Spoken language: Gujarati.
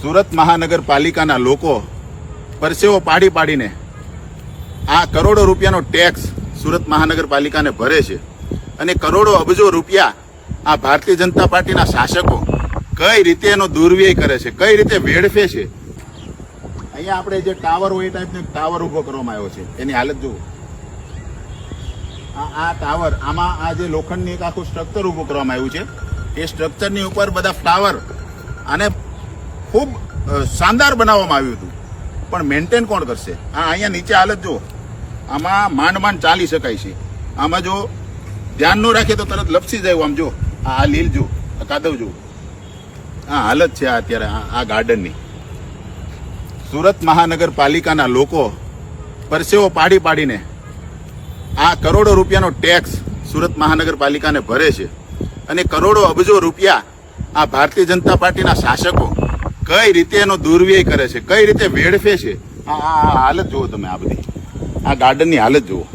સુરત મહાનગરપાલિકાના લોકો પરસેવો પાડી પાડીને આ કરોડો રૂપિયાનો ટેક્સ સુરત મહાનગરપાલિકાને ભરે છે અને કરોડો અબજો રૂપિયા આ ભારતીય જનતા પાર્ટીના શાસકો કઈ રીતે એનો દુર્વ્યય કરે છે, કઈ રીતે વેડફે છે. અહીંયા આપણે જે ટાવર હોય એ ટાઈપનો ટાવર ઉભો કરવામાં આવ્યો છે, એની હાલત જુઓ. આ ટાવર, આમાં આ જે લોખંડની એક આખું સ્ટ્રક્ચર ઉભું કરવામાં આવ્યું છે, એ સ્ટ્રક્ચરની ઉપર બધા ફ્લાવર અને ખૂબ શાનદાર બનાવવામાં આવ્યું હતું, પણ મેન્ટેન કોણ કરશે? અહીંયા નીચે હાલત જુઓ, આમાં માંડ માંડ ચાલી શકાય છે. આમાં જો ધ્યાન ન રાખે તો તરત લપસી જાય. આમ જો આ લીલ જો, કાદવ જો, આ હાલત છે અત્યારે આ ગાર્ડનની. સુરત મહાનગરપાલિકાના લોકો પરસેવો પાડી પાડીને આ કરોડો રૂપિયાનો ટેક્સ સુરત મહાનગરપાલિકાને ભરે છે અને કરોડો અબજો રૂપિયા આ ભારતીય જનતા પાર્ટીના શાસકો કઈ રીતે એનો દુર્વ્યય કરે છે, કઈ રીતે વેડફે છે. આ હાલત જુઓ તમે, આ બધી આ ગાર્ડનની હાલત જુઓ.